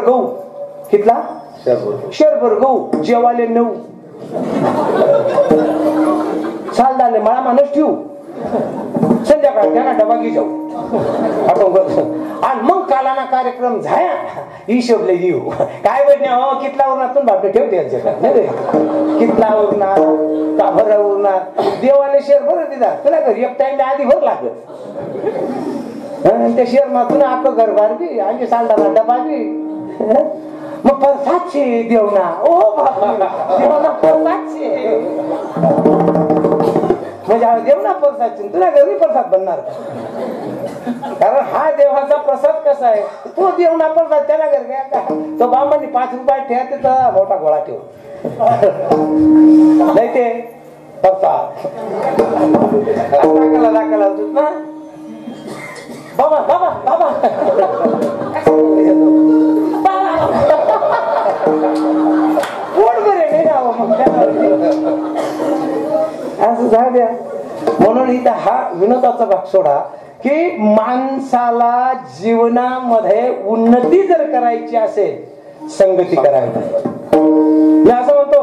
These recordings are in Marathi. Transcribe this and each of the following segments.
गहू कितला शेरभर गहू जेवाले 9 साल झाले मला माणूस ठेवू संध्याकाळ त्यांना डबा घे जाऊ आणि मग कालाना कार्यक्रम झाया हिशोबले येऊ काय बघणे हो कितला उरणातून बापडे ठेवते कितला उरणार का भर उरणार देवाले शेर भर देतात तुला घरी एक टाइम आधी भर लागत त्या शेर मातून आपलं घर बार बी आणखी सांडा डबा बी मग परसादचे देवना ओ बापा देवना परसादचे म्हणजे देवना प्रसाद तुला घरी प्रसाद बनणार कारण हा देवाचा प्रसाद कसा आहे तो देवना प्रसाद त्याला घर घ्या का तो बाबांनी 5 रुपये ठेवा त्याचा मोठा गोळा ठेव नाही ते प्रसाद दाखला होत ना बाबा बाबा बाबा कोण बरे नाही राहावं मग असं झालं द्या म्हणून इथं हा विनोदाचा भाग सोडा की माणसाला जीवनामध्ये उन्नती जर करायची असेल संगती करावी मी असं म्हणतो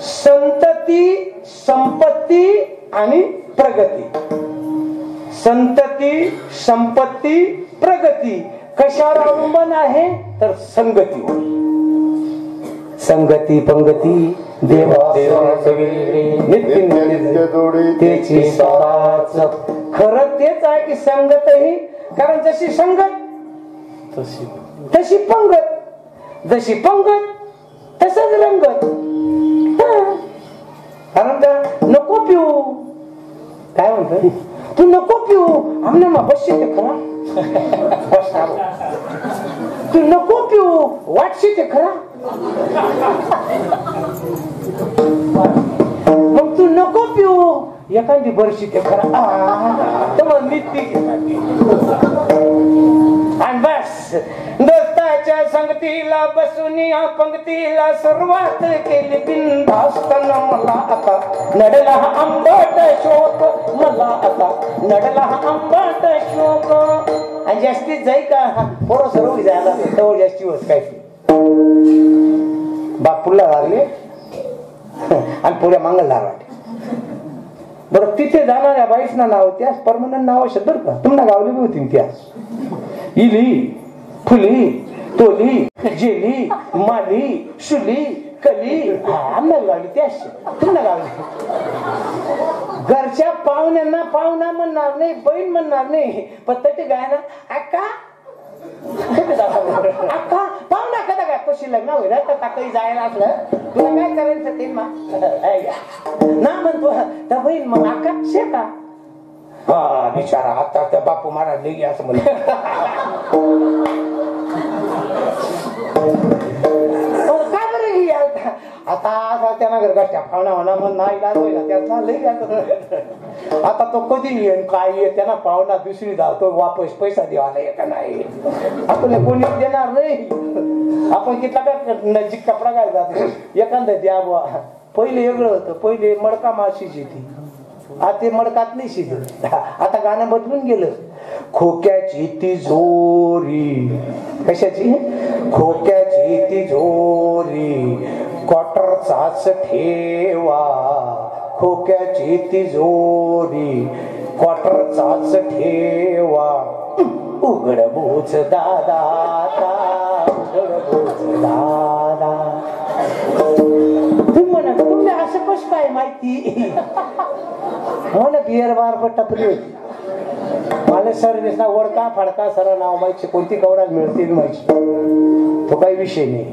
संतती संपत्ती आणि प्रगती संतती संपत्ती प्रगती कशावर अवलंबून आहे तर संगतीवर संगती पंगती देवा त्याची खरं तेच आहे की संगत ही कारण जशी संगत तशी पंगत जशी पंगत तसंच रंगत कारण का नको पिऊ काय म्हणतो तू नको पिऊ आमने मग बसशे ते खरा तू नको पिऊ वाटशे ते खरा मग तू नको पिऊ एखादी बरशी ते खरा तर मग मी आणि बस दोस्ताच्या संगतीला बसून या पंक्तीला सुरुवात केली बिनधास्त मला आता नडला आंबट शोक मला आता नडला आंबट शोक आणि जास्तीत जाई का थोडं सर्व जायला तेवढं जास्ती होत काय बापूला लागले आणि पुढे मंगलदार वाटे बरं तिथे जाणाऱ्या बाईसना नाव त्यास परमनंट नाव असेल बरं का तुम्हाला गावली बी होती त्यास इली फुली तोली जेली माली शुली कली आम्हाला गावली त्यास तुम्हाला गावली घरच्या पाहुण्यांना पाहुणा म्हणणार नाही बहीण म्हणणार नाही पण ते गाय ना अक्का अक्का पाहुणा कदा काय कशी लग्न होईल तर काही जायला असलं तुला काय करायचं ते ना म्हणतो तर बहीण मग अक्का शेका हा बिचारा आता त्या बापू महाराज लई असं म्हणलं काय बरं ही आता त्यांना घर गाठ्या पाहुणा म्हणा मग नाही लागला त्याचा लई आता तो कधी येईन काय येईल त्यांना पाहुणा दुसरी जातो वापस पैसा देवाला येता नाही आपल्याला कोणी देणार नाही आपण कितला काय नजीक कपडा काय जातो एखादा द्या बुवा पहिले वेगळं होतं पहिले मडका माशीची ती आता ते मडकात नाही शिजत आता गाणं बदलून गेलं खोक्याची तिजोरी कशाची खोक्याची तिजोरी क्वार्टरचाच ठेवा खोक्याची तिजोरी क्वार्टरचाच ठेवा उघडबूच दादा उघडबूच दादा तुम्ही असं कसं काय माहिती हो ना बिअर बार पट्टा तरी होती मला सर्विस ना वडका फाडका सर नाव माहिती कोणती कवरात मिळते माहिती तो काही विषय नाही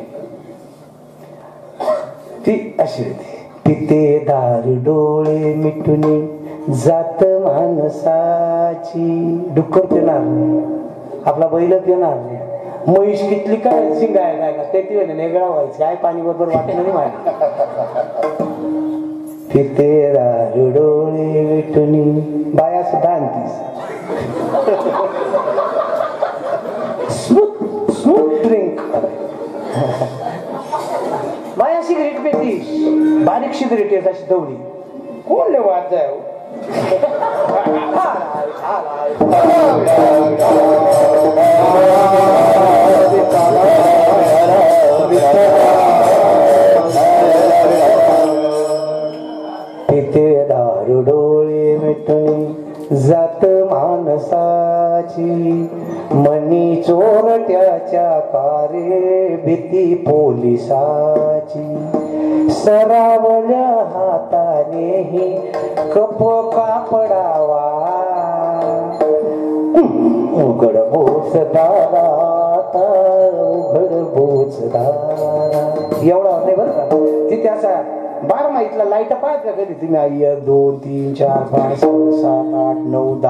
ती अशी होती तिथे दारू डोळे मिटून जात माणसाची डुक्कर पिणार नाही आपला बैल पिणार नाही म्हैस कितली काय शिंगाय काय का ते ती नेगळा व्हायचं काय पाणी बरोबर वाटत नाही माहिती तिथे दारू डोळे मिटून बाया सुद्धा आणतीस स्मूथ स्मूथ ड्रिंक बाया सिगरेट पेतीस बारीक सिगरेट येत अशी दवडी कोण ले वाद जाय तिथे दारू डोळे मिटणे जात माणसाची मनी चोरट्याच्या कारे भीती पोलिसाची सरावल्या हातानेही कप कापडावा उघड बोच दारात उघड बोच दारात एवढा नाही बरं का तिथे असा 12 माहितला लाईट पाहत का कधी तुम्ही 1 2 3 4 5 6 7 8 9 10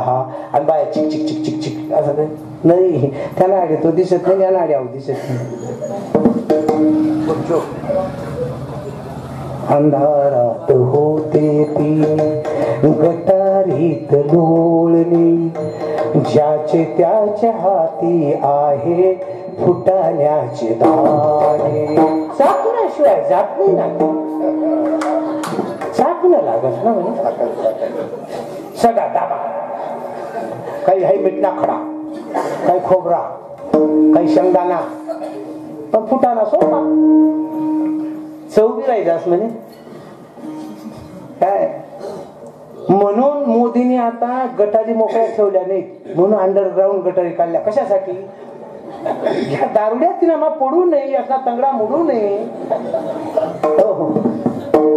आणि बाय चिक चिक चिक चिक चिक असं काही नाही त्या नाडी तो दिसत नाही या नाडी आव दिसत नाही अंधारात होते ती गटारीत लोळणी ज्याचे त्याच्या हाती आहे फुटाण्याचे दाणे चाकण्याशिवाय जात नाही ना चाकणं लागत ना म्हणजे सगळा दाबा काही है मिठना खडा काही खोबरा काही शेंगदाणा पण फुटाणा सोपा चौबी राहिलास म्हणे काय म्हणून मोदीने आता गटारी मोकळ्या ठेवल्या नाहीत म्हणून अंडरग्राऊंड गटारी काढल्या कशासाठी या दारुड्यात तिला मग पडू नये असा तंगडा मोडू नये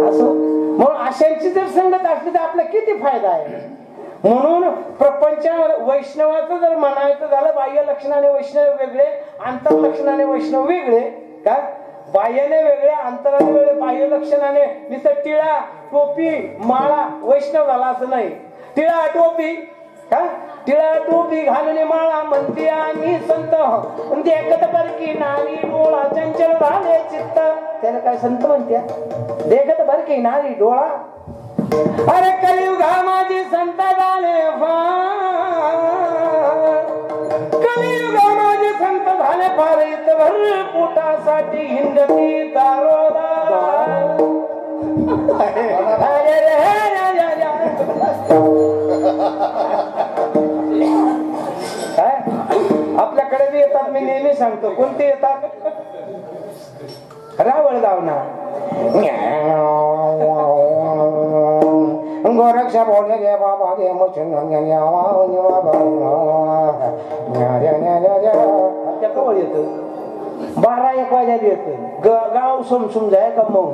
असं म्हणून अशांची जर संगत असली तर आपला किती फायदा आहे म्हणून प्रपंच वैष्णवाचं जर म्हणायचं झालं बाह्य लक्षणाने वैष्णव वेगळे आंतर लक्षणाने वैष्णव वेगळे का बाह्याने वेगळे अंतराने वेगळे बाह्य लक्षणाने नुसतं टिळा टोपी माळा वैष्णव झाला असं नाही टिळा टोपी का टिळा टोपी घालणे माळा म्हणते आम्ही संत देखत बरकी नारी डोळा चंचल झाले चित्त त्याला काय संत म्हणते देखत बरकी नारी डोळा अरे कलियुगा माझी संत झाले कलियुगा माझे संत झाले फार इतभर पोटासाठी हिंदती दारोदार आपल्याकडे बी येतात मी नेहमी सांगतो कोणते येतात रावळ गावना गोरक्षा बोलले गे बाबा गे मोचन कवळ येत 12-1 वाजता येते गाव सोमसुम जाय का मग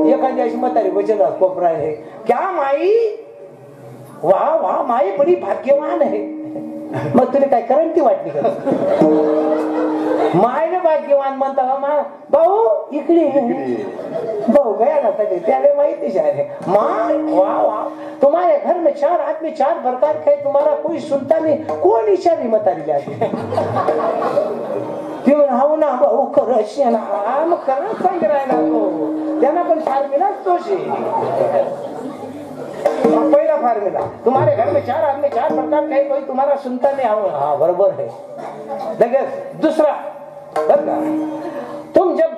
एखाद्या अशी म्हातारी बचत कोपरा आहे क्या माई वाह वाह माई बडी भाग्यवान आहे मग तुला काय करंटी वाटली का मायने भाग्यवान म्हणता भाऊ इकडे भाऊ गया ना तटे त्याने माहिती है माँ वाह वाह तुम्हारे घर में 4 आदमी 4 प्रकार के तुम्हारा कोई सुनता नहीं कौन इशारी मतारी जाती हो ना भाऊ खरंच ना मग खरंच सांग राहिला तो त्यांना पण फार्मिलाच तोच पहिला फार्मिला तुम्हारे घर में 4 आदमी 4 प्रकार के कोई तुम्हारा सुनता नहीं हाँ बराबर है लगेच दूसरा तुम जब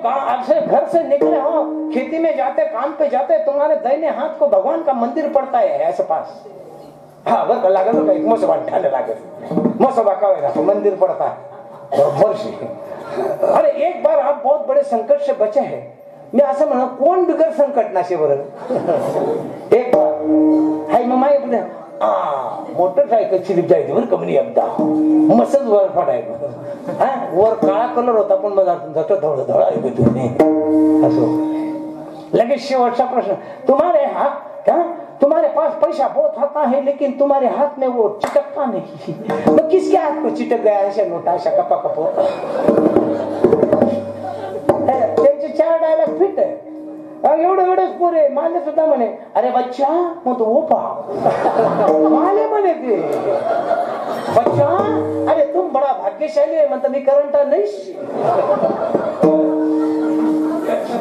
से घर से निकले हो खेती में जाते काम पे जाते तुम्हारे दाहिने हाथ को भगवान का मंदिर पड़ता है ऐसे पास हाँ बर लागल का मोसबा ठाणे लागल मोसबा का मंदिर पड़ता है बरोबर से अरे एक बार आप बहुत बड़े संकट से बचे हैं मी असं म्हणा कोण बिगर संकट नाशे बरं एक बार हाय ममाई बोले मोटरसायकल चिलीप जायचं बरं कमी एकदा मस्तच वर पडायचं हा वर काळा कलर होता पण मला धवळ धवळ ऐकू तुम्ही असो लगेच शेवटचा प्रश्न तुम्हारे हाथ क्या तुम्हारे पास पैसा बहुत होता है लेकिन तुम्हारे हाथ में वो चिटकता नहीं तो किसके हाथ को चिटक गया ऐसे नोटा ऐसा कपा कपो त्यांचे 4 डायलॉग फिट आहे एवढेच पोरे माले सुद्धा म्हणे अरे बच्चा मग तो ओपा माले म्हणे ते बच्चा अरे तुम बड़ा भाग्यशाली है मतलब मी करंटा नहीं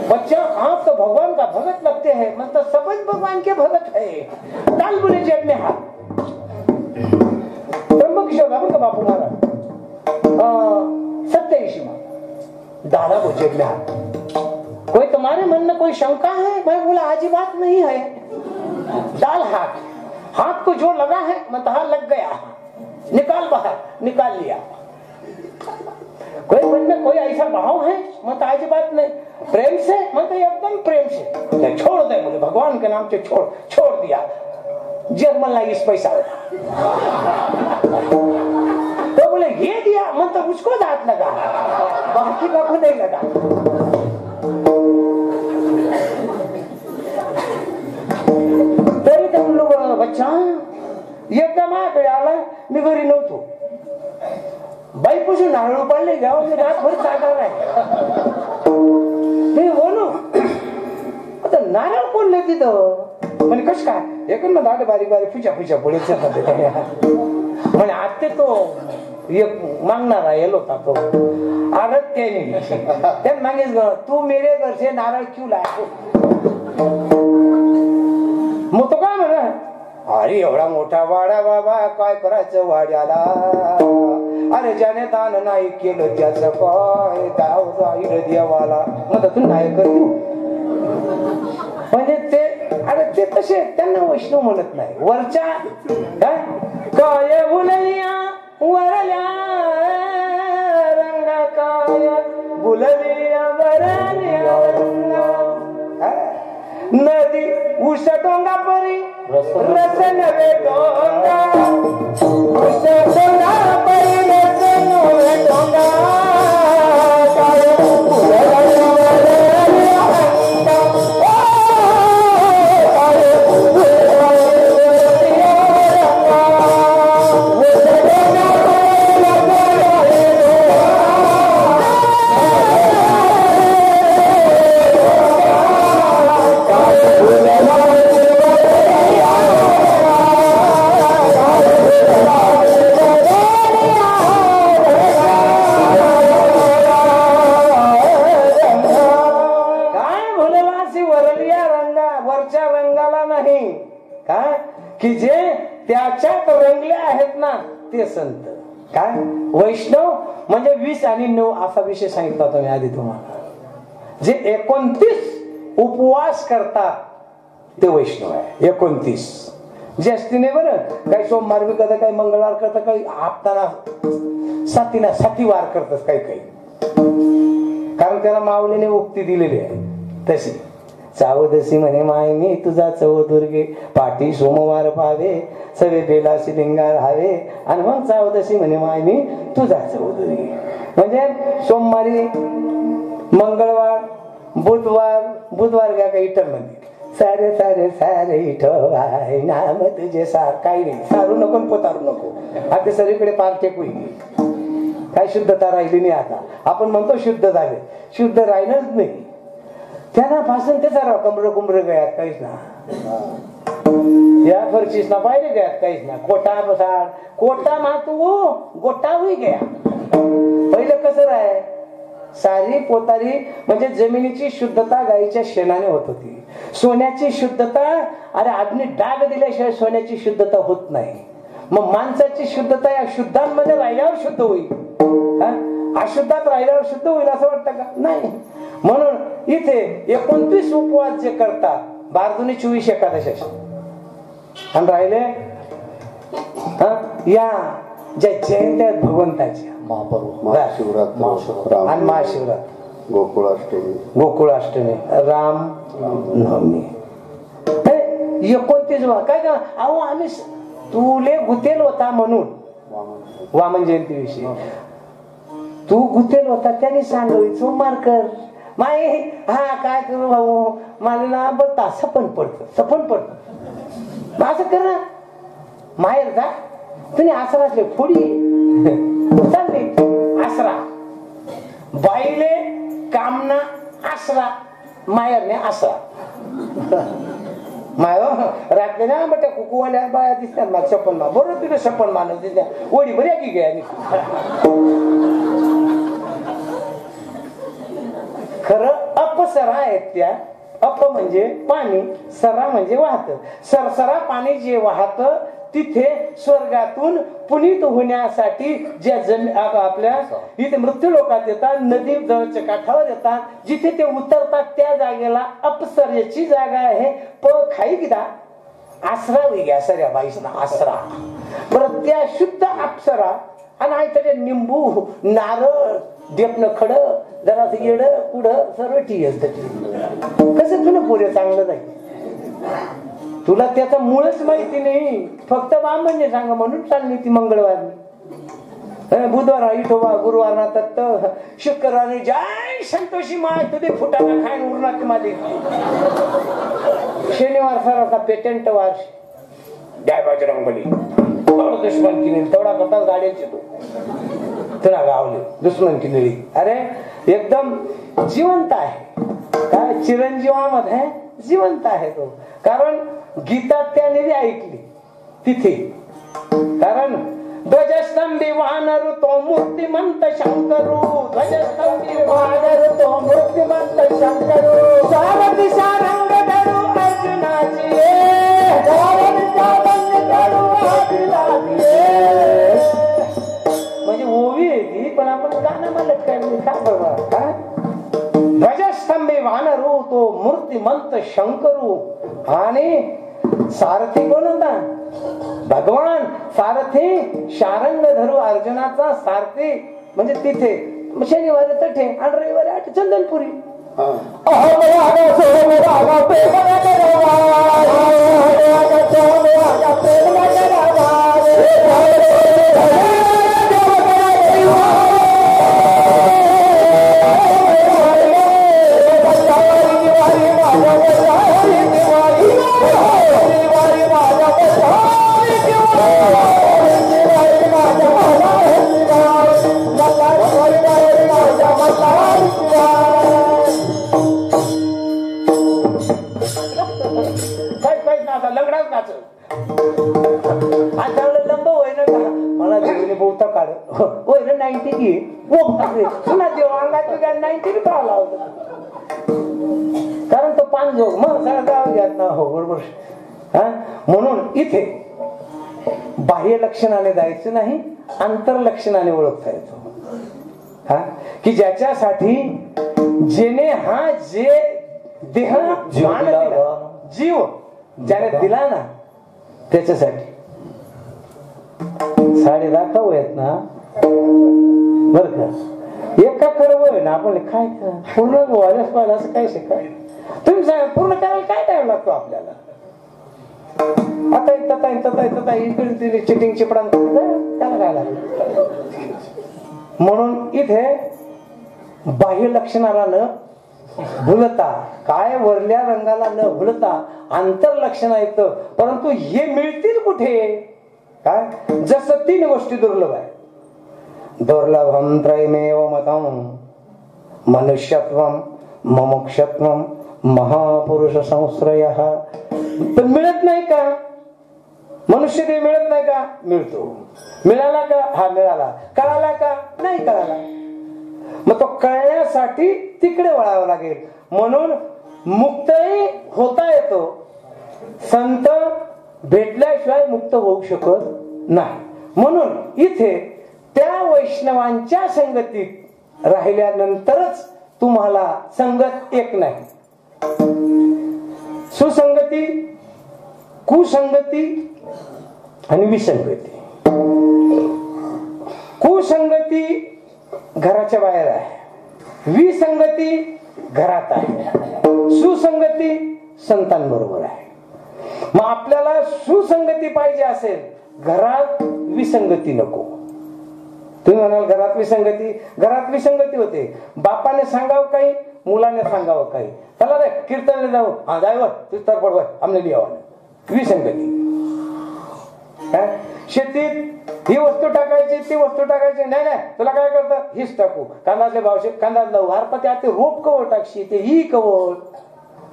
बच्चा आप तो भगवान का भगत लगते हैं मतलब सब भगवान के भगत है डाल बोले जेब में हाथ त्र्यंबकेश्वर का बापू महाराज 87 में डाला वो जेब में हाथ कोई तुम्हारे मन में कोई शंका है मैं बोला आज बात नहीं है डाल हाथ को जो लगा है मतलब हाँ लग गया, निकाल बाहर, निकाल लिया। कोई मन में कोई ऐसा भाव है मतलब आज बात नहीं, प्रेम से मतलब एकदम प्रेम से छोड़ दे, बोले भगवान के नाम से छोड़ दिया, जर्मन ला इस पैसा तो बोले ये दिया मतलब उसको दांत लगा, बाकी का को नहीं लगा। तरी ते म्हणलो बच्चा एकदम आला मी घरी नव्हतो, बाईपासून नारळ पडले गाव मी रातभर जागा नाही, मी बोलू आता नारळ कोणले तिथं म्हणजे कस काय एकूण ना दाट बारीक बारीक फुच्या पुढे म्हणे आते तो एक मागणारा येलो होता तो आडत त्याने मागेच तू मेरे घर से नारळ क्यों लाया, मग तो काय म्हणा अरे एवढा मोठा वाडा बाबा काय करायचं वाड्याला, अरे ज्याने दान नाही केलं त्याचं काय दाव जाईल देवाला, मग तू नाही कर तू म्हणजे ते अरे ते तसे त्यांना वैष्णव म्हणत नाही, वरच्या काय बुललिया वरल्या रंगा काय बुललिया वरल्या रंगा नदी उष डोंगा परी रस नवे डोंगा, उष डोंगा परी रस नवे डोंगा काय बुललिया वरल्या रंगा की जे त्याच्यात रंगले आहेत ना ते संत काय वैष्णव म्हणजे 20 आणि 9 असा विषय सांगितला होता मी आधी तुम्हाला, जे 29 उपवास करतात ते वैष्णव आहे। 29 जे असते नाही बरं, काही सोमवार बी करतात, काही मंगळवार करतात, काही हप्ताना साती वार करतात काही, कारण त्याला माऊलीने उक्ती दिलेली आहे तशी, चावदशी म्हणे माय मी तुझा चौदुर्गे पाठी सोमवार पावे सवे बेलाशी लिंगार हवे, आणि मग चावदशी म्हणे माय मी तुझा चौदुर्गे, म्हणजे सोमवारी मंगळवार बुधवार घ्या काही इटर मध्ये सारे सारे सारे इठवाय नाम तुझे सार, काही नाही सारू नको पोतारू नको, आता सगळीकडे पार टेकू काही शुद्धता राहिली नाही। आता आपण म्हणतो शुद्ध झाले, शुद्ध राहिलंच नाही, त्यांना पासून त्याचा कुंबर गयात काहीच ना, या फरचीस ना पाहिजे गयात काहीच ना, कोटा बसाड कोटा मातू गोटा हुई गया। पहिलं कसं राय सारी पोतारी म्हणजे जमिनीची शुद्धता गायीच्या शेणाने होत होती, सोन्याची शुद्धता अरे अग्नी डाग दिल्याशिवाय सोन्याची शुद्धता होत नाही, मग माणसाची शुद्धता या शुद्धांमध्ये राहिल्यावर शुद्ध होईल, अशुद्धात राहिल्यावर शुद्ध होईल असं वाटतं का नाही। म्हणून इथे 29 उपवास जे करतात 12 24 एकादशी आणि राहिले या ज्या जयंत्या आहेत भगवंताच्या महाशिवरात्र आणि महाशिवरात्र गोकुळाष्टमी राम नवमी 29 काय का अहो आम्ही तुले गुतेल होता म्हणून वामन जयंती विषयी तू गुतेल होता त्याने सांगवी सोमवार कर माय हा काय करू भाऊ मला ना बघता सपन पडत असं कर ना माहेर जा तुम्ही आसरा असले फोडी चालले आसरा बाईले कामना आसरा माहेरने आसरा माय रात्री ना बट कुकुवाल्या बाया दिसतात मला सपन मा बरोबर तुला सपन मानव दिसल्या ओढी बऱ्या की घ्या खरं अपसरा आहेत त्या अप म्हणजे पाणी सरा म्हणजे वाहत सरसरा पाणी जे वाहत तिथे स्वर्गातून पुनीत होण्यासाठी ज्या आपल्या इथे मृत्यू लोकात येतात नदी जवळच्या काठावर येतात जिथे ते उतरतात त्या जागेला अपसर्याची जागा आहे प खाई किदा आसरा वेगळ्या सऱ्या बाईस ना आसरा. बरं त्या शुद्ध अप्सरा आणि त्याच्या निंबू नारळ देपन खड जरा येड पुढं सर्व ठीक असत. कसं तुला पोरे चांगलं जाईल. तुला त्याचा मूळच माहिती नाही. फक्त बामणने सांगा म्हणून चालली ती मंगळवारनी. बुधवार इठोबा, गुरुवार ना दत्त, शुक्रवारी जय संतोषी माय तुझे फुटाणा खाईन उरणार माझे. शनिवार सराचा पेटंट वार जय बजरंगबली. दुश्मन किनी तेवढा करताच गाड्याची तू तुला गावले दुश्मन किनळी. अरे एकदम जिवंत आहे. काय चिरंजीवामध्ये जिवंत आहे तो. कारण गीता त्याने ऐकली तिथे. कारण ध्वजस्तंभी वानरू तो मूर्तिमंत शंकरू. ध्वजस्तंभी वानरू तो मूर्तिमंत शंकरू. सारथी सारंग धरू अर्जुनाची म्हणजे ओवी आहे ती. पण आपण गाणं मला काय बघा. ध्वजस्तंभी वानरू तो मूर्तिमंत शंकरू. आणि सारथी कोण होता? भगवान. सारथी शारंग धरू अर्जुनाचा सारथी. म्हणजे तिथे शनिवारी तठे आणि रविवारी आठ चंदनपुरी. कारण तो पाच जोग मग सगळं गाव घ्यात ना. हो बरोबर. म्हणून इथे बाह्य लक्षणाने जायचं नाही, अंतर्लक्षणाने ओळखता येतो. की ज्याच्यासाठी जेने हा जे देह जीव ज्याने दिला ना त्याच्यासाठी साडे दाखव आहेत ना. बर का एका कडवं ना आपण काय पूर्ण व्हायलाच पाहिलं असं काय शिकाय. तुम्ही सांगा पूर्ण करायला काय टाइम लागतो आपल्याला. आता इकडे चिटिंग चिपडा त्याला काय लागलं. म्हणून इथे बाह्य लक्षणाला न भुलता, काय वरल्या रंगाला न भुलता अंतर्लक्षणा येतं. परंतु हे मिळतील कुठे? काय जसं 3 गोष्टी दुर्लभ आहे. दुर्लभम त्रयमेव मतम मनुष्यत्वम मुमुक्षत्वम महापुरुष संश्रयः. पण मिळत नाही का? मनुष्य देह मिळत नाही का? मिळतो. मिळाला का? हा मिळाला. कळाला का? नाही कळाला. मग तो कळण्यासाठी तिकडे वळावं लागेल. म्हणून मुक्तही होता येतो. संत भेटल्याशिवाय मुक्त होऊ शकत नाही. म्हणून इथे त्या वैष्णवांच्या संगतीत राहिल्यानंतरच तुम्हाला संगत एक नाही. सुसंगती, कुसंगती आणि विसंगती. कुसंगती घराच्या बाहेर आहे, विसंगती घरात आहे, सुसंगती संतांबरोबर आहे. मग आपल्याला सुसंगती पाहिजे असेल, घरात विसंगती नको. तुम्ही म्हणाल घरात विसंगती, घरात विसंगती होते. बापाने सांगावं काही, मुलाने सांगावं काही. चला रे कीर्तनला जाऊ, हा जाय तू तर पडवय आमने लिहावं. विसंगती. शेतीत ही वस्तू टाकायची, ती वस्तू टाकायची. नाही नाही तुला काय करतं, हीच टाकू. कांदाचे भावशे कांदा लावू. हारपती आता रोप कवळ टाकशी, ते ही कवळ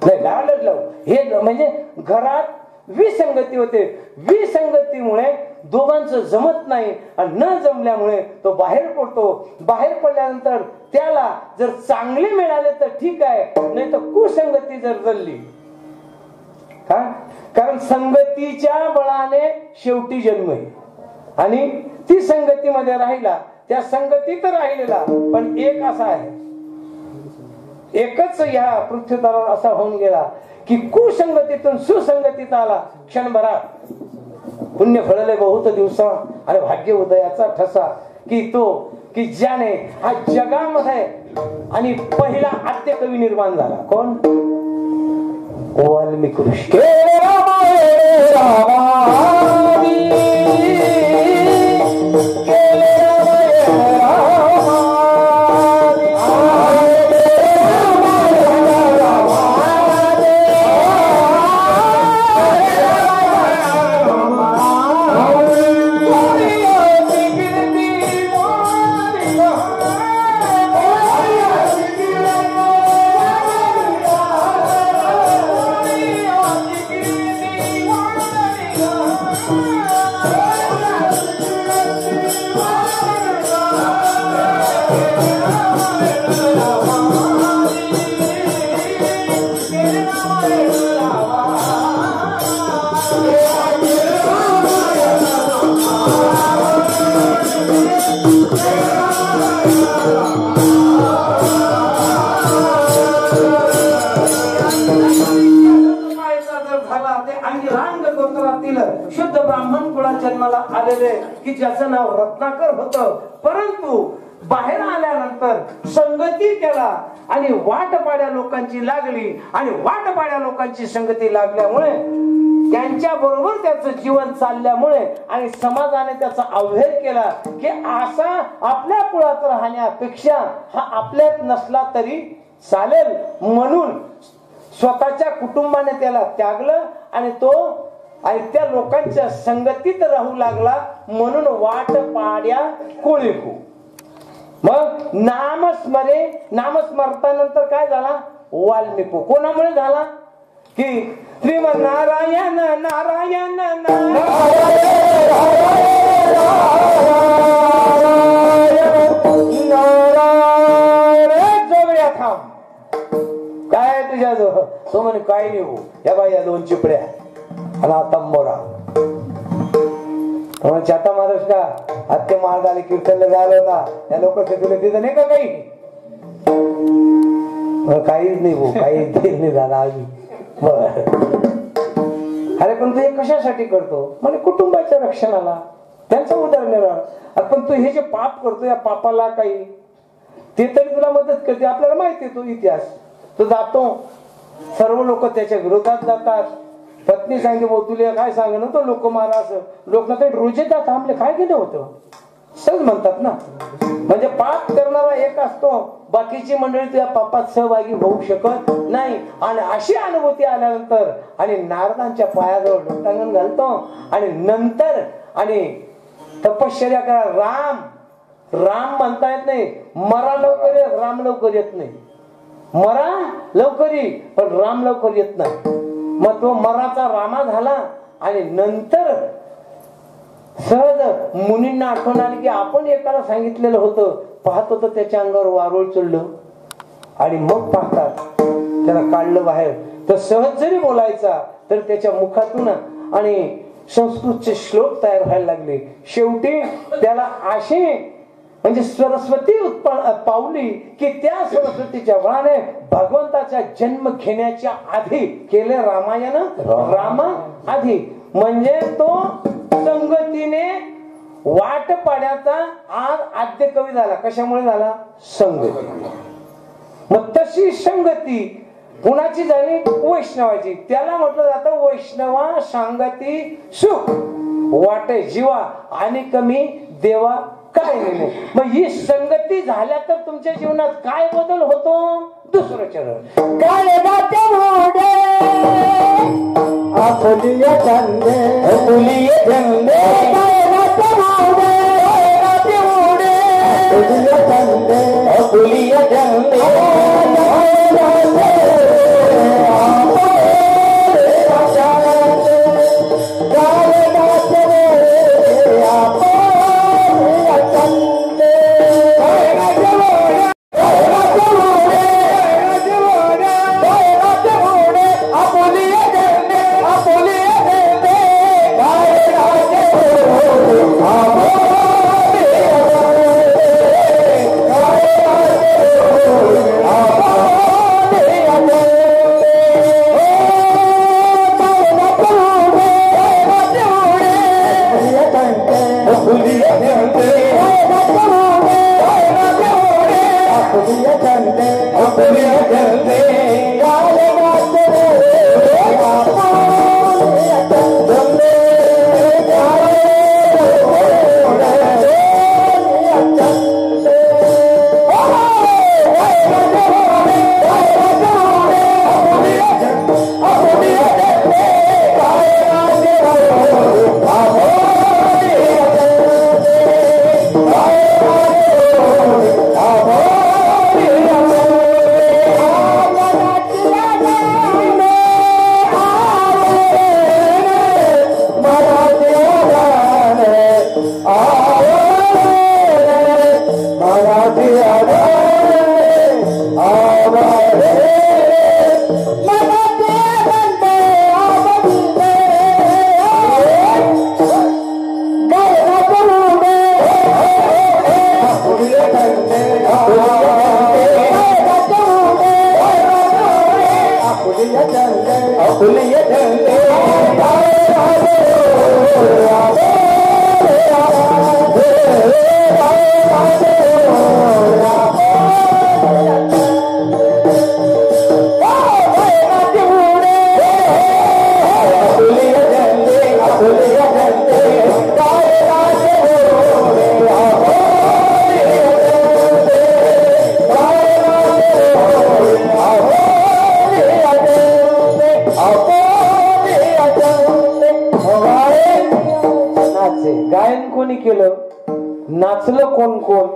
नाही लावलंच लावू. हे म्हणजे घरात विसंगती होते. विसंगतीमुळे दोघांचं जमत नाही आणि न जमल्यामुळे तो बाहेर पडतो. बाहेर पडल्यानंतर त्याला जर चांगले मिळाले तर ठीक आहे, नाही तर कुसंगती जर जळली. कारण संगतीच्या बळाने शेवटी जन्म आहे. आणि ती संगतीमध्ये राहिला, त्या संगतीत राहिलेला पण एक असा आहे, एकच ह्या पृथ्वीतलावर असा होऊन गेला की कुसंगतीतून सुसंगतीत आला क्षणभरात पुण्य फळले बहुत दिवसा आणि भाग्य उदयाचा ठसा की ज्याने हा जगामध्ये आणि पहिला आद्य कवी निर्माण झाला कोण वाल्मिकी ऋषी शुद्ध ब्राह्मण कुळात जन्माला आलेले की ज्याचं नाव रत्नाकर होतं परंतु बाहेर आल्यानंतर संगती त्याला आणि वाटपाड्या लोकांची लागली आणि वाटपाड्या लोकांची संगती लागल्यामुळे त्यांच्या बरोबर त्याचं जीवन चालल्यामुळे आणि समाजाने त्याचा अवहेर केला की असा आपल्या कुळात राहण्यापेक्षा हा आपल्यात नसला तरी चालेल म्हणून स्वतःच्या कुटुंबाने त्याला त्यागलं आणि तो आणि त्या लोकांच्या संगतीत राहू लागला म्हणून वाट पाड्या कोळीकू मग नामस्मरतानंतर काय झाला वाल्मिकी कोणामुळे झाला की श्रीमन नारायण नारायण जवळ थांब काय तुझ्या जवळ तो म्हणे काय नाही हो या बाई या दोन चिपड्या आणि आता मोरा चाटा महाराज का हत्या मार्गाने कीर्तनला झाला होता त्या लोक तुला तिथं नाही का काही काहीच नाही भाऊ काहीच नाही झाला आम्ही अरे पण तू हे कशासाठी करतो म्हणजे कुटुंबाच्या रक्षणाला त्यांचा उदरनिर्वाह पण तू हे जे पाप करतो या पापाला काही ते तरी तुला मदत करते आपल्याला माहिती आहे तो इतिहास तो जातो सर्व लोक त्याच्या विरोधात जातात पत्नी सांगते भाऊ तुला काय सांग ना तो लोक मारा असं लोक ना ते रोजेदा थांबले काय केलं होतं सहज म्हणतात ना म्हणजे पाप करणारा एक असतो बाकीची मंडळी तुझ्या पापात सहभागी होऊ शकत नाही आणि अशी अनुभूती आल्यानंतर आणि नारदांच्या पायाजवळ लोटांगण घालतो आणि नंतर आणि तपश्चर्या करा राम म्हणता येत नाही मरा लवकर येत राम लवकर येत नाही मरा लवकर येईल पण राम लवकर येत नाही मग तो मराचा रामा झाला आणि नंतर सहज मुनींना आठवण आली की आपण एकाला सांगितलेलं होतं पाहत होतं त्याच्या अंगावर वारुळ चढलं आणि मग पाहतात त्याला काढलं बाहेर तर सहज जरी बोलायचा तर त्याच्या मुखातून आणि संस्कृतचे श्लोक तयार व्हायला लागले शेवटी त्याला असे म्हणजे सरस्वती पावली की त्या सरस्वतीच्या बळाने भगवंताचा जन्म घेण्याच्या आधी केले रामायण रामा आधी म्हणजे तो संगतीने वाट पाड्याचा आज आद्य कवी झाला कशामुळे झाला संगती मग तशी संगती कुणाची झाली वैष्णवाची त्याला म्हटलं जातं वैष्णवा सांगती सुख वाटे जीवा आणि कमी देवा काय नाही मग ही संगती झाल्या तर तुमच्या जीवनात काय बदल होतो दुसरं चरण काय आपुलिये धंदे आपुलिये धंदे आपुलिये धंदे Oh, अपुलिया जंदे गायन कोणी केलं, नाचलं कोण कोण,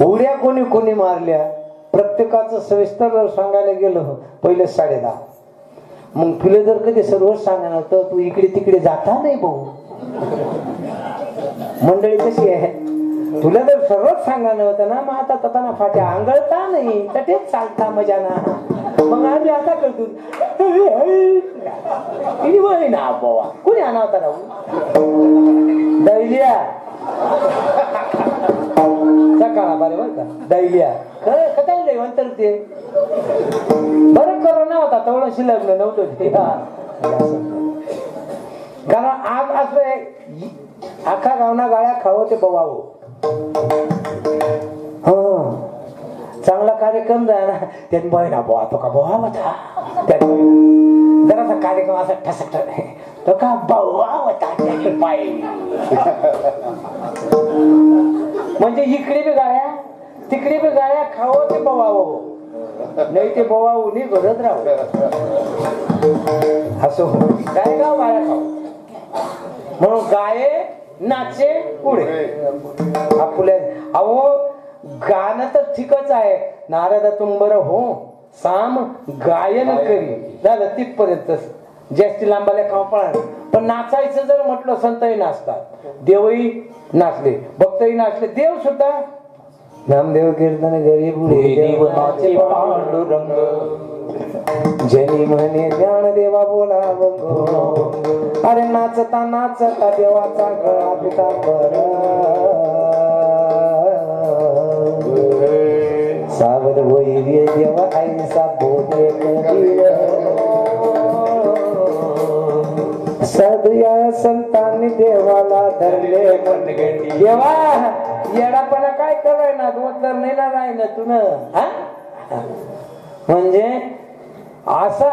उड्या कोणी कोणी मारल्या, प्रत्येकाचं सविस्तर सांगायला गेलं पहिले 10:30. मग तुला जर कधी सर्वच सांगणार तर तू इकडे तिकडे जाता नाही भाऊ. मंडळी कशी आहे, तुला जर सर्वच सांगायला होतं ना, मग आता तताना फाट्या आंगळता नाही तर तेच चालता मजा ना. मग आम्ही आता करतो ना बाबा कोणी आणा होता राहू दैलिया सकाळ बारे बर का दैलिया खरं म्हणतर ते बरं करोना होता तेवढं शिल्लक नव्हतं ते. कारण आज असं आखा गावना गाळ्या खावं ते बवावं. चांगला कार्यक्रम जाय ना त्यात बघ ना बोवा तो का बोवा होता, त्यात जरासा कार्यक्रम असा ठसक तो का बोवा होता त्याची पाय. म्हणजे इकडे बी गाळ्या तिकडे बी गाळ्या खावं ते बवावं, नाही ते बवावू नाही घडत राहू असो. काय गाव गाळ्या खाऊ म्हणून गाये नाचे पुढे आपल्या. अहो गाणं तर ठीकच आहे, नारदा तुम बरं हो साम गायन करी झालं तिथपर्यंत जास्ती लांबाला खाऊ पळा. पण नाचायचं जर म्हटलं संतही नाचतात, देवही नाचले, भक्तही नाचले. देव सुद्धा नामदेव कीर्तन गरीब नाचे पांडुरंग जनी म्हणे ज्ञान देवा बोला बंग. अरे नाचता नाचता देवाचा गळा पिता सावध होई देवा ऐसा बोले सदया संतांनी देवाला धरले. देवा येडापणा काय कराय ना तू तर नाही ना राही ना तुन. म्हणजे असा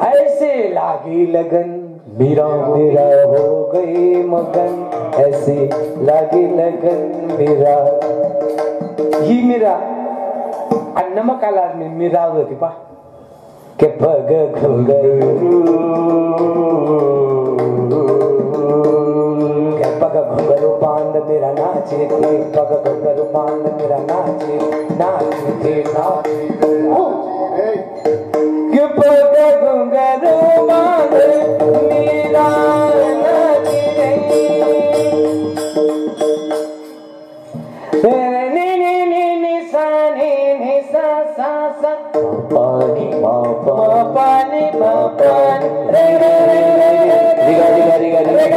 ऐसे लागी लगन मीरा मीरा हो गई मगन, ऐसे लागी लगन मीरा. ही मीरा आणि नमक आला मीरा होती पा के पग घुंगरू पग घुंगरू बांध मेरा नाचे थे, पग घुंगरू बांध मेरा नाचे नाचे थे नाचे के पग घुंगरू बांध मेरा नाचे नी नी नी नी सा नी नी सा सा सा पानी मा पानी मा पानी रे रे रे रे रे रे रे रे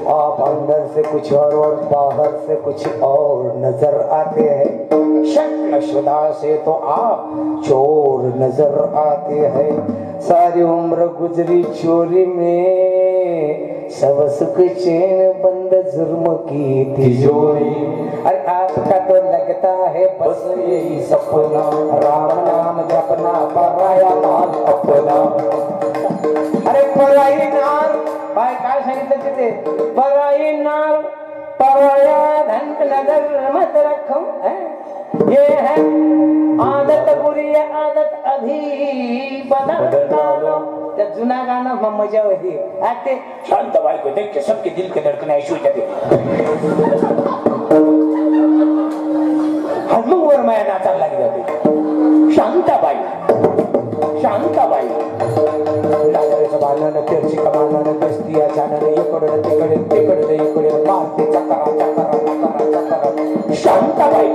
आप अंदर से कुछ और बाहर से कुछ और नजर आते हैं. शक्ल शुदा से तो आप चोर नजर आते हैं. सारी उम्र गुजरी चोरी में, सब सुख चैन बंद जुर्म की तिजोरी. अरे आपका तो लगता है बस यही सपना, राम नाम जपना पराया नाम अपना. अरे पराई नाम बाय काय सांगितलं तिथे, पराई नाम पराया धन नजर मत रखो. ये है आदत बुरी है आदत अभी बदलता लो. त्या जुना गाणं मजा होती. आते शांत बायको देख के सबके दिल के धड़कन ऐसी हो जाती. हजमू वर माया नाचायला लागली जाते. शांताबाई शांताबाई लाकडाचं बांधणं तेरची कमानं दसती अचानक इकडे तिकडे तिकडे इकडे मारते चक्करा चक्करा चक्करा चक्करा. शांताबाई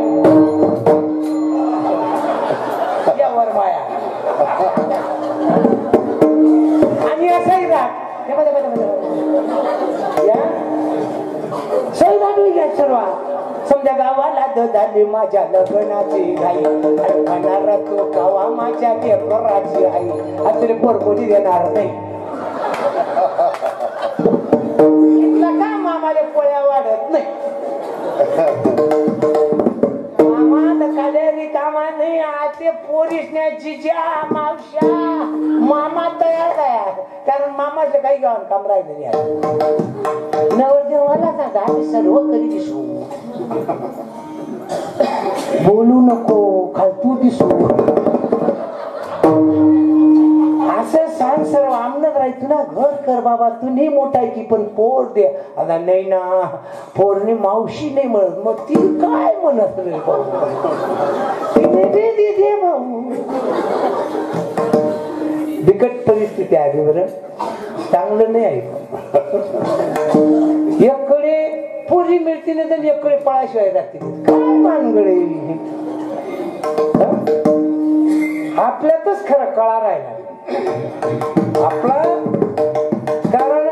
यावर माया आणि असाही राग. या सोयी घ्या सर्व समजा गावाला झाली माझ्या लग्नाची घाई अरे म्हणणार तो गावा माझ्या पेपराची आई असले पोरकोटी देणार नाही का मामाला पोळ्या वाढत नाही मामा काले कामा नाही आते पोरीसण्या जिजा मावश्या मामा तयार आहे कारण मामाचं काही गावान काम राहिलं नाही नवरदेवाला सांगा आम्ही सर्व करी दिसू बोलू नको खालतू दिसू असं सांग सर्व आमनच राहायचं ना घर कर बाबा तू नाही मोठा की पण पोर दे आता नाही ना पोरने मावशी नाही म्हणत मग ती काय म्हणत रे भाऊ तिने दे भाऊ बिकट परिस्थिती आहे बरं चांगलं नाही आहे एककडे पोरी मिळते नाही तर एककडे पळाशिवाय राहते काय मानगडे आपल्यातच खरं कळा राहिला आपला कारण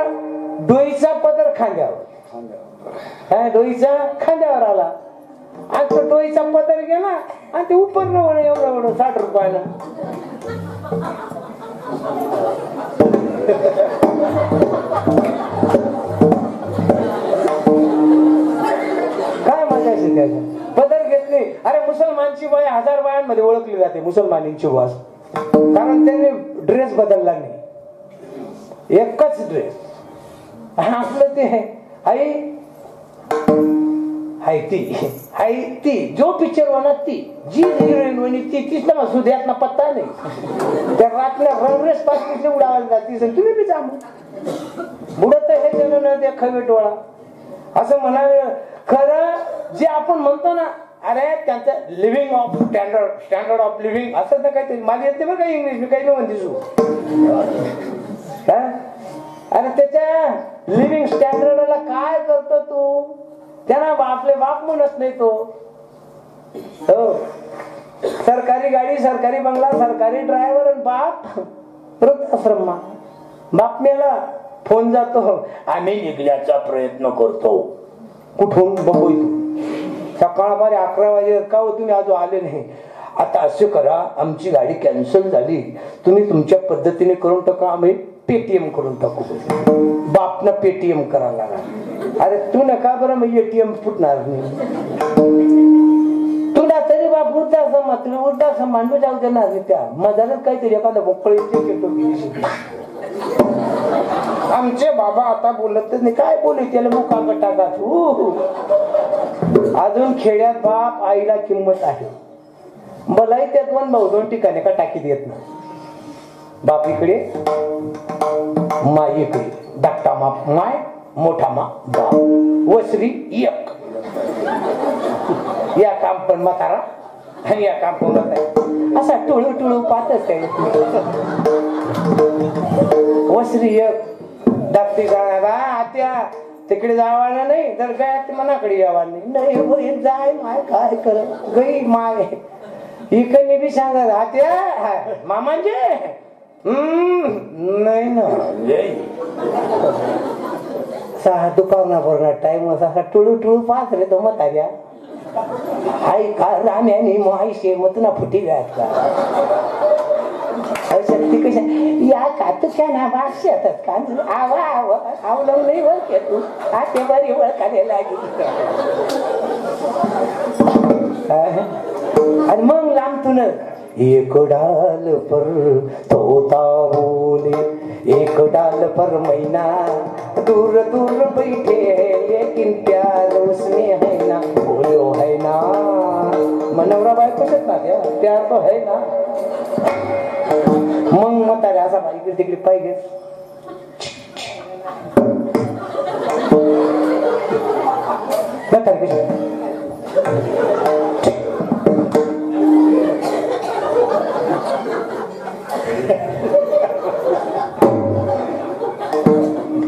डोईचा पदर खांद्यावर डोईचा खांद्यावर आला आणि तो डोईचा पदर गेला आणि ते उपर न एवढं 60 रुपयानं काय मजा असेल त्याच्या पदर घेतली अरे मुसलमानची बाई 1000 बायांमध्ये ओळखली जाते मुसलमानींची वास कारण त्यांनी ड्रेस बदलला नाही एकच ड्रेस आपलं ते आई हाय ती जो पिक्चर बना ती जी हिरोईन बनी तीच ना सुध्यात ना पत्ता नाही त्या रातल्या रंगरेस पासून उडावायला जाते तुम्ही बी जा बुडत हे जण न देखा डोळा असं म्हणावे खरं जे आपण म्हणतो ना अरे त्यांचं living of standard of living असं तर काहीतरी मला येते बरं काही इंग्लिश मी काही नाही म्हणते अरे त्याच्या लिव्हिंग स्टँडर्डला काय करतो तू त्यांना आपले बाप म्हणत नाही तो हो सरकारी गाडी सरकारी बंगला सरकारी ड्रायव्हर बाप वृद्धाश्रम बाप मेला फोन जातो आम्ही निघण्याचा प्रयत्न करतो कुठून बघू सकाळपारी 11 वाजे का हो तुम्ही अजून आले नाही आता असं करा आमची गाडी कॅन्सल झाली तुम्ही तुमच्या पद्धतीने करून टाका आम्ही पेटीएम करून टाकू बापनं पेटीएम करायला लागला अरे तू नका बरं मग एटीएम फुटणार नाही तुला तरी बाप वृद्धाश्रम मांडू जाऊ देणार नाही त्या मजानच काहीतरी एखादा बोकळी आमचे बाबा आता बोलत नाही काय बोलू त्याला मुका टाका तू अजून खेड्यात बाप आईला किंमत आहे मलाही त्यात पण 2 ठिकाणी का टाकी देत नाही बाप इकडे माई इकडे धाकटा माप माय मोठा माप बाप वसरी एक या काम पण म्हातारा आणि या काम पण म्हातारा असा टुळू पाहतच आहे वसरी एक धाकटी जाणार आत्या तिकडे जावाना नाही तर काय मनाकडे यावा नाही जाय माय काय कर गई माय इकडे बी सांगा आत्या मामांचे नाही ना दुकाना भरणार टाइम असा टुळू पाहत रे तो मत आल्या आई का राम्याने माईशे मत ना फुटी घात का शक्ती कशा या का तू क्या ना भाष येतात का आवलं नाही ओळख तू आते बरी ओळखायला लागली आणि मग लांबतून एक डाल पर तोता बोले एक डाल पर मैना दूर दूर बैठे है लेकिन प्यार उसमें है ना बोलो है ना मनवरा बाय कशत ना त्या प्यार तो है ना मग म्हातारे असा इकडे तिकडे पाहिजे म्हातारे कशी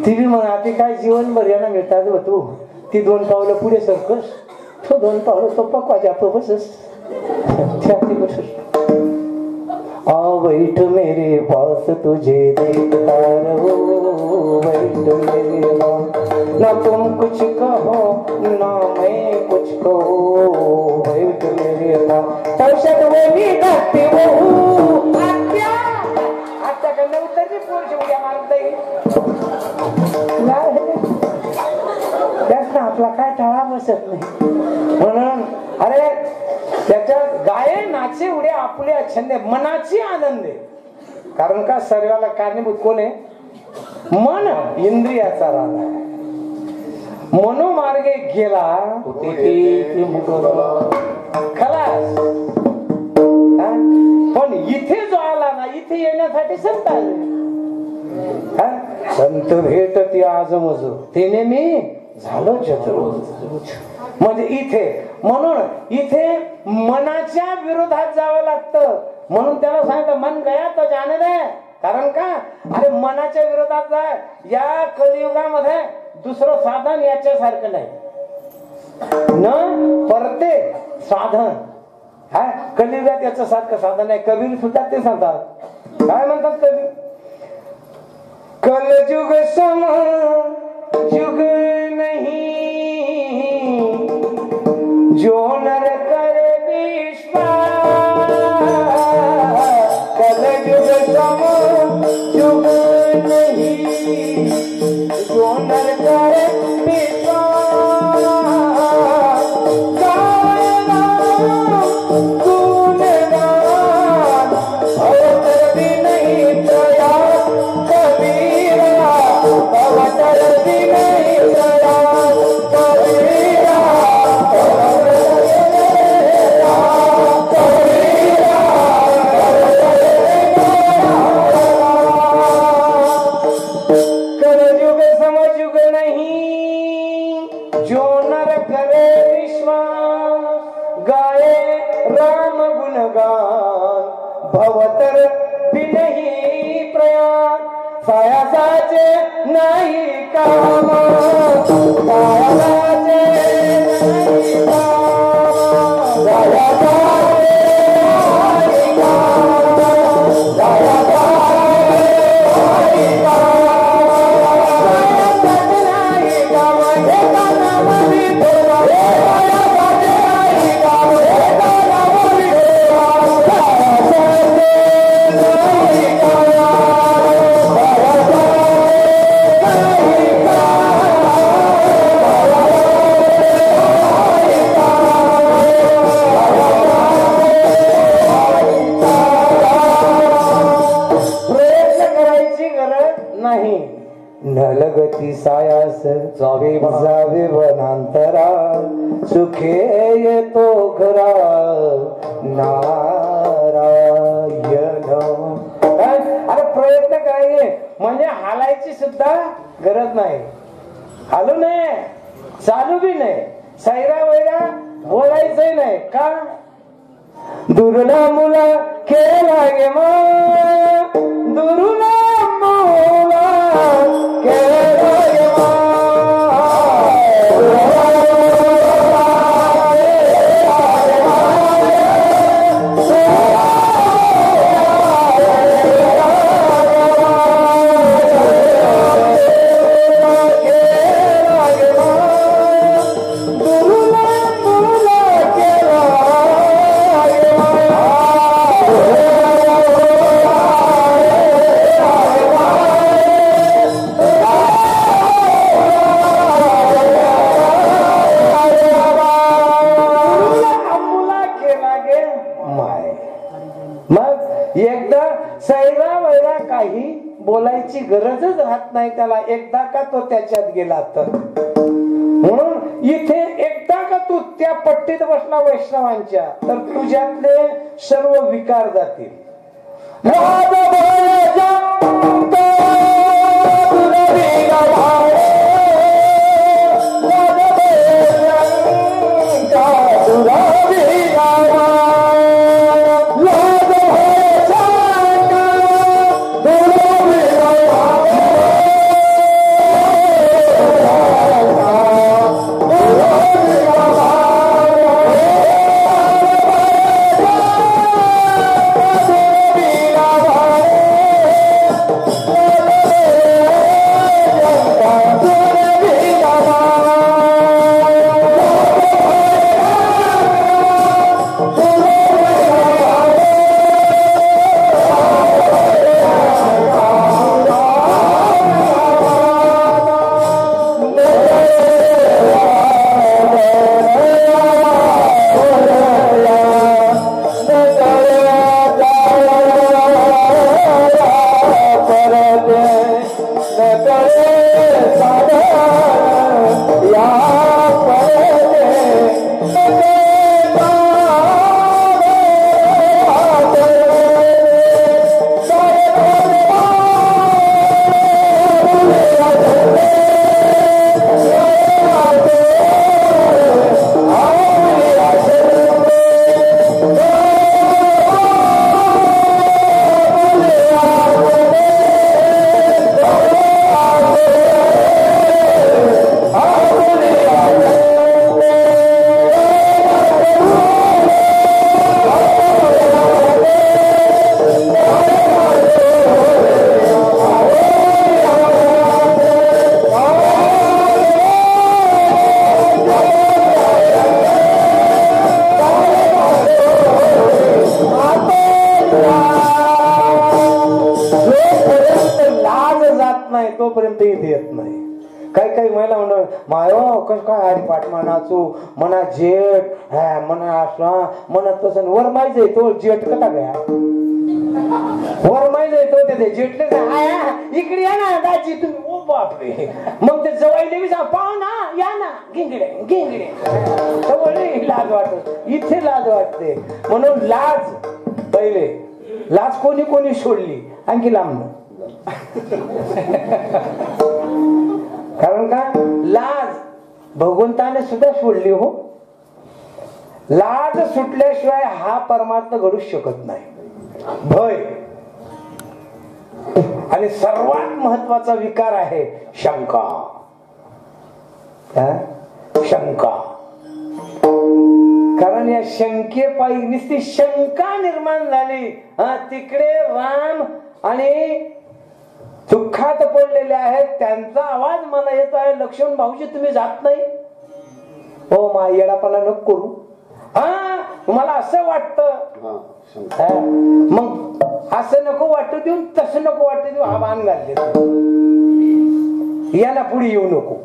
ती बी म्हणा ते काय जीवनभर यांना मिळतात व तू ती 2 पावलं पुढे सरकस तो 2 पावलं तो पक्वाच्या बसस बैठ मेरे पास तुझे देखता रहो बैठ मेरे पास ना तुम कुछ कहो ना मैं कुछ कहूँ बैठ मेरे चौसठ वेली धरती वो आत्या आत्याकडनं उतरली पोरशी उड्या मारत त्यात आपला काय टाळा बसत नाही म्हणून अरे त्याच्यात गाये नाचे उड्या आपल्या छंद मनाची आनंद आहे कारण का सर्वाला कारणीभूत कोण आहे मन इंद्रियाचा राजा आहे मनोमार्गे गेला खलास पण इथे जो आला ना इथे येण्यासाठी संत आले संत भेटती आज मज तिने मी झालो चतुर म्हणजे इथे म्हणून इथे मनाच्या विरोधात जावं लागतं म्हणून त्याला सांगितलं मन गया तो जाने दे कारण का अरे मनाच्या विरोधात जाय या कलियुगामध्ये दुसरं साधन याच्यासारखं नाही न परते साधन हा कलियुगात याचं सारखं साधन आहे कबीर सुद्धा ते सांगतात काय म्हणतात कबीर कलयुग सम युग नहीं जो नर करे विश्वास कलयुग सम युग नहीं जो नर करे विश्वास जावे वनांतरा सुखे येतो घरा नारायण अरे प्रयत्न करायचे म्हणजे हालायची सुद्धा गरज नाही हालू नये चालू बी नाही सैरा वैरा बोलायचंही नाही का दुर्ला मुला केला गे दुर्ला मुला केला बोलायची गरजच राहत नाही त्याला एकदा का तो त्याच्यात गेला तर म्हणून इथे एकदा का तू त्या पट्टीत बसला वैष्णवांच्या तर तुझ्यातले सर्व विकार जातील मायो कस काय हरी पाठ म्हणाचो मना जेट हा मना असला मना तसं वर माहिती तो जेट कसा गया वर माहिती तो ते जेटले आया इकडे या ना दाजी तुम्ही ओ बापरे मग ते जवळ बी सांग पाहू ना या ना गिंगडे गिंगडे जवळ लाज वाटत इथे लाज वाटते म्हणून लाज पहिले लाज कोणी कोणी सोडली आणखी लांब कारण का लाज भगवंताने सुद्धा सोडली हो लाज सुटल्याशिवाय हा परमार्थ घडू शकत नाही भय आणि सर्वात महत्वाचा विकार आहे शंका शंका कारण या शंकेपायी नुसती शंका निर्माण झाली तिकडे राम आणि दुःखात पडलेले आहेत त्यांचा आवाज मला येतो आहे लक्ष्मण भाऊजी तुम्ही जात नाही हो मा येडापणा नको करू तुम्हाला असं वाटतं मग असं नको वाटू देऊन तसं नको वाटू देऊ हा बाण घालते याला पुढे येऊ नको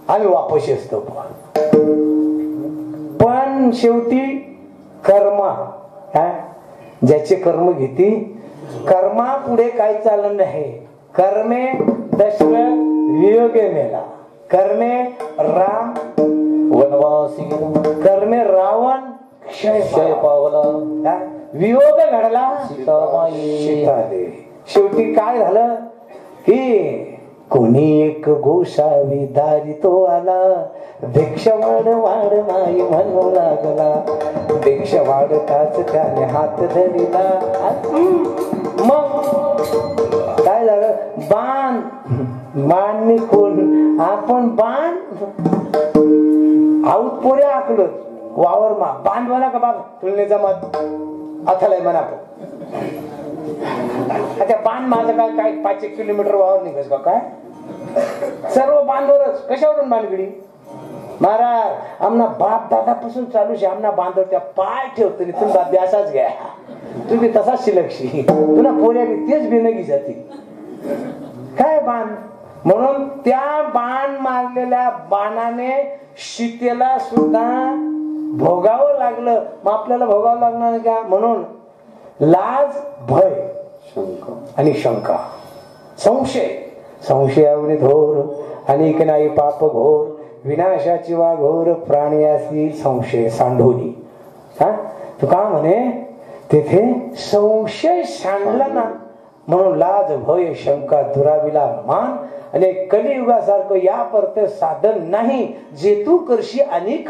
आम्ही वापस असतो पण शेवटी कर्मा ज्याचे कर्म घेती कर्मा पुढे काय चाललं नाही कर्मे दशरथ वियोगे मेला कर्मे राम वनवासी कर्मे रावण क्षय पावला वियोग घडला सीतादेवी शेवटी काय झालं की कोणी एक गोसावी दारी तो आला भिक्षा वाढ वाढ नाही म्हणू लागला भिक्षा वाढताच त्याने हात धरिला मग काय झालं बाण बाण निघून आपण बाण आऊत पोरे आकलो वावर मा बांध म्हणा का बाबा तुलने जमत अथलाय म्हणा आता बांध माझं काय काय 5 किलोमीटर वावर निघस का काय सर्व बांधवरच कशावरून बांधगडी महाराज आमना बाप दादापासून चालू शे आमना बांधव त्या पाय ठेवतो तुमचा अभ्यासाच घ्या तुम्ही तसाच शिलक्षी तुला पोऱ्या बी तेच बिनगी जाती काय बाण म्हणून त्या बाण मारलेल्या बाणाने सीतेला सुद्धा भोगावं लागलं मग आपल्याला भोगावं लागणार का म्हणून लाज भय शंका आणि शंका संशय संशयावनी धोर अनेक नाही पाप घोर विनाशाची वा घोर प्राण्यासी संशय सांडोली तू का म्हणे तेथे संशय सांडला ना म्हणून लाज भय शंका दुराविला मान आणि कलियुगासारखं या परत साधन नाही जे तू करशी अनेक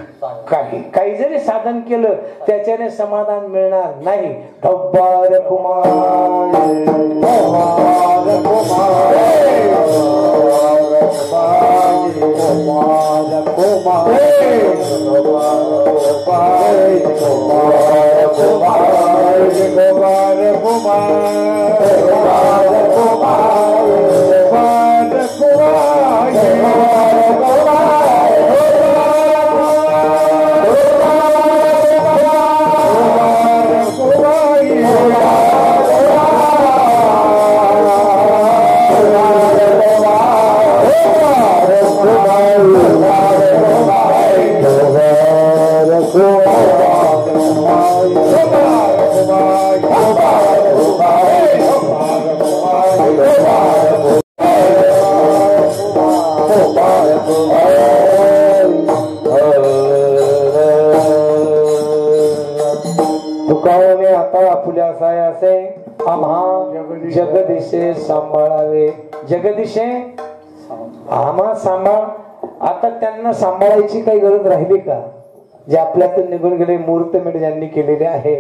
काही जरी साधन केलं त्याच्याने समाधान मिळणार नाही ठब्बार कुमार जगदीशे सांभाळावे जगदीशे आम्हा सांभाळ आता त्यांना सांभाळायची काही गरज राहिली का जे आपल्यातून निघून गेले मुहूर्तमेढ ज्यांनी केलेले आहे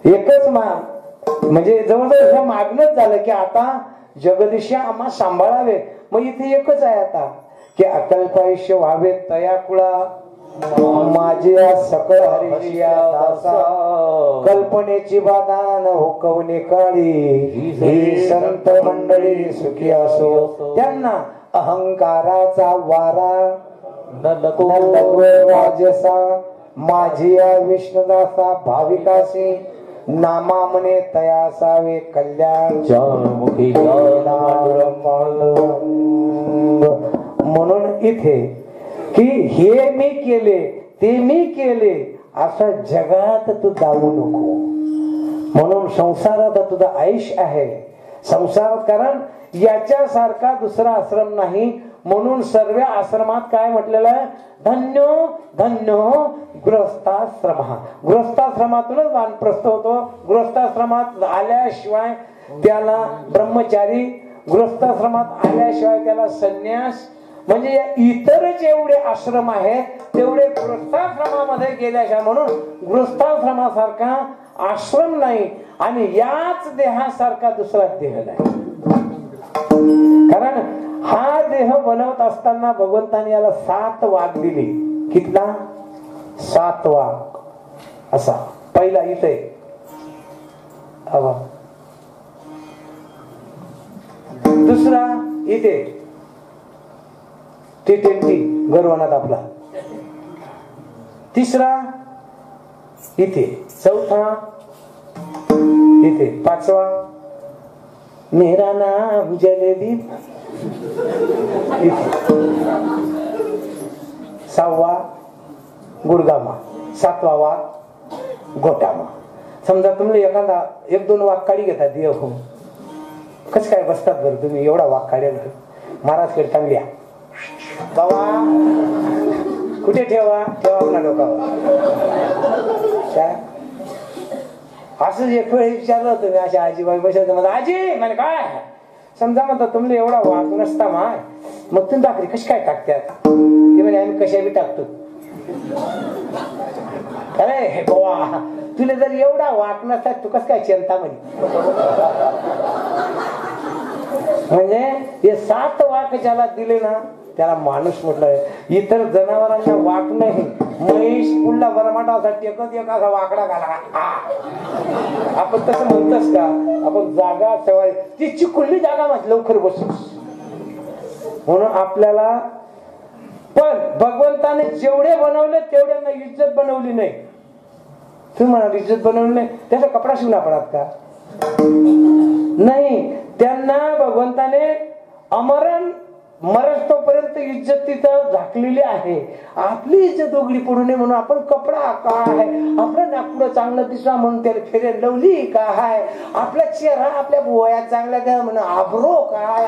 एकच म्हणजे जवळजवळ मागणंच झालं की आता जगदीशे आम्हा सांभाळावे मग इथे एकच आहे आता की अकल्पायुष्य व्हावे तया कुळा माझी सकळ हरिशिया दासा कल्पनेची बाधान हुकवणे काळी ही संत मंडळी सुखी असो त्यांना अहंकाराचा वारा न राजसा माझी या विष्णुदासा भाविकासी नामा म्हणे तयासावे कल्याण म्हणून इथे की हे मी केले ते मी केले असं जगात तू जाऊ नको. म्हणून संसारात तुझा आयुष आहे संसारात, कारण याच्यासारखा दुसरा आश्रम नाही. म्हणून सर्व आश्रमात काय म्हटलेलं आहे, धन्यो धन्यो गृहस्थाश्रम. गृहस्थाश्रमातूनच वानप्रस्थ होतो. गृहस्थाश्रमात आल्याशिवाय त्याला ब्रह्मचारी, गृहस्थाश्रमात आल्याशिवाय त्याला संन्यास. म्हणजे या इतर जेवढे आश्रम आहेत तेवढे गृहस्थाश्रमामध्ये गेल्याशिवाय, म्हणून गृहस्थाश्रमासारखा आश्रम नाही आणि याच देहासारखा दुसरा देह नाही. कारण हा देह बनवत असताना भगवंताने याला 7 वाघ दिले. कितला? 7 वाघ. असा पहिला इथे दुसरा इथे T20 गरवणात आपला, तिसरा इथे, चौथा इथे, 5वा मेरा नाम जलदीप इथे, 6वा गुडगामा, 7वा वाघ गोटामा. समजा तुम्ही एखादा 1-2 वाघ काढी घेता देव हो, कस काय बसतात बरं तुम्ही एवढा वाघ काढेल. महाराजकडे चांगल्या बाबा कुठे ठेवा ना डोकावर. असंच एक वेळ विचारलं होतं मी अशा आजीबाई बसायचं. म्हणा आजी म्हणे काय, समजा म्हणता तुम्ही एवढा वाघ नसता माय, मग तुम्ही भाकरी कशी काय टाकतात. ते म्हणे आम्ही कशा बी टाकतो. अरे बाबा तुला जर एवढा वाघ नसता तू कस काय चिंता म्हणे. म्हणजे हे 7 वाघ ज्याला दिले ना त्याला माणूस म्हटलंय. इतर जनावरांना वाघ नाही. म्हैस पुढला बरमाटासाठी एकच एक असा वाकडा घाला, आपण तसं म्हणतोस का. आपण जागा ठेवाय ती चिकुल्ली जागा माझी लवकर बसू. म्हणून आपल्याला पण भगवंताने जेवढे बनवले तेवढ्यांना इज्जत बनवली नाही. तुम्ही म्हणाल इज्जत बनवली नाही, त्याचा कपडा शिवणा पडत का नाही. त्यांना भगवंताने अमरण मरस्तोपर्यंत इज्जत तिथं झाकलेली आहे. आपली इज्जत उघडी पडू नये म्हणून आपण कपडा काय, आपलं नागपुडं चांगलं दिसला म्हणून त्याला फेरेल लवली काय, आपला चेहरा आपल्या भुवयात चांगला द्या म्हणून आब्रो काय,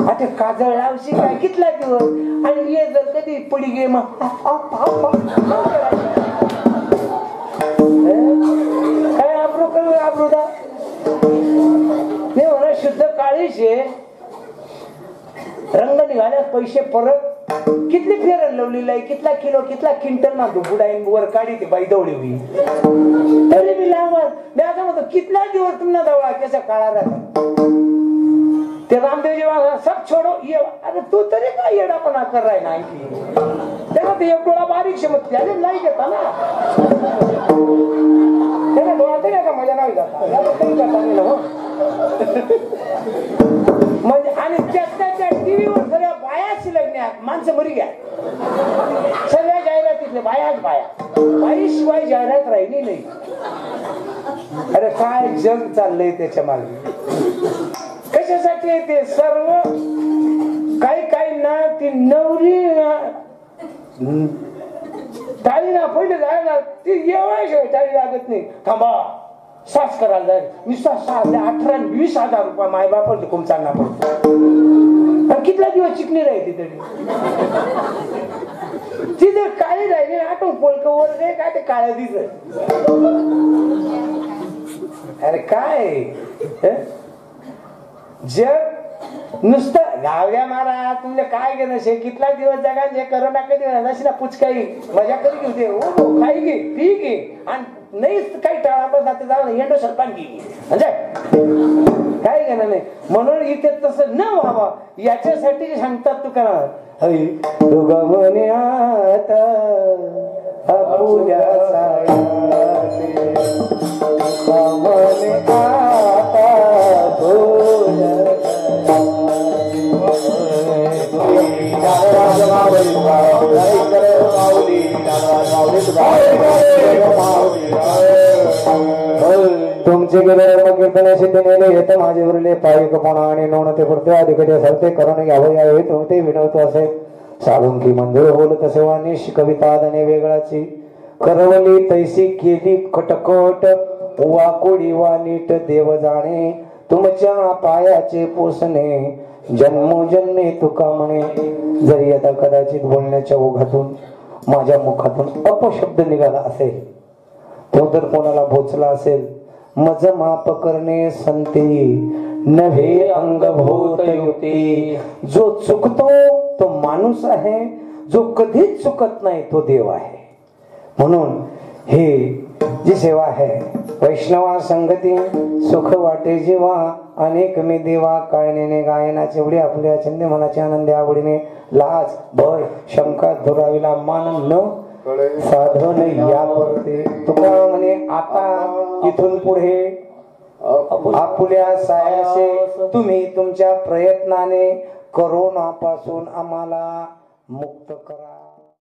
आता काजळ लावशी काय कितला दिवस. आणि ये जर कधी पडी गे मग काय आब्रो करू आब्रो दा म्हणा. शुद्ध काळीचे रंग निघाल्यास पैसे परत. कितली फेरन लवलेला आहे, कितला किलो कितला क्विंटल ना बुडाईन वर काढी ते बाई दवडी होई. तरी मी लावत मी आता म्हणतो कितला दिवस तुम्हाला दवळा कसा काळा राहता. ते रामदेव जेव्हा सब छोडो ये, अरे तू तरी काय येडापणा कर राय नाही. तेव्हा ते एक डोळा बारीक शमत त्याने नाही घेता ना, त्याला डोळा तरी आता मजा नाही जाता म्हणजे. आणि त्या टीव्हीवर सगळ्या बायाच लग्नात माणसं मरी घ्या. सगळ्या जाहिरातीतले बायाच बाया, बाईशिवाय जाहिरात राहिली नाही. अरे काय जग चाललंय त्याच्या मागे. कशासाठी ते सर्व काही ना ती नवरी टाळी ना पडले जायला ती येवायशिवाय टाळी लागत नाही. थांबा सास करायला जाईल मी 18-20 हजार रुपये मायबाप हुकूम चालना पडतो. कितला दिवस चिकणी राहिली तरी ती जर काळी राहिली आठवून पोलक वर रे काय ते काळ्या दिसत. अरे काय जग नुसतं गावल्या मारा तुमले काय घेणं शे. कितला दिवस जगा जे करोना कधी नशी ना पुचकाई मजा कधी घेऊ दे. हो खाई घे पी घे आणि नाही काही टाळा जाते जाऊ येंडो सरपान घे म्हणजे काय घेणं नाही. म्हणून इथे तसं न व्हावं याच्यासाठी सांगतात तू करा हई तुगा म्हणे आता पूजा म्हणे आता तुम तुमचे गेले कीर्तने सिद्धीने येत माझे उरले पायी कपणा आणि नोण ते पुरते अधिकटे सरते करून घ्यावं यावे तुमते विनवतो असे साळुंकी मंजूर बोल तसे वानिश कविता दने वेगळाची करवली तैसी केली कटकट वाकोडी वानीट देव जाणे तुमच्या पायाचे पोसणे जन्मोजन्मी तुका म्हणे. जरी आता कदाचित बोलण्याच्या ओघातून माझ्या मुखातून अपशब्द निघाला असेल तो जर कोणाला भोचला असेल मज माप करणे संती नव्हे अंगभूत युक्ती. जो चुकतो तो माणूस आहे, जो कधीच चुकत नाही तो देव आहे. म्हणून हे जी सेवा आहे वैष्णवा संगती सुख वाटे जीवा अनेक मे देवा काय नेने गायनाचे एवढे आपल्या चंदे मनाच्या आनंदी आवडीने लाज भय शंका दुराविला मान न साधन या करते. तुका म्हणे आता इथून पुढे आपुल्या सायासे तुम्ही तुमच्या प्रयत्नाने करोनापासून आम्हाला मुक्त करा.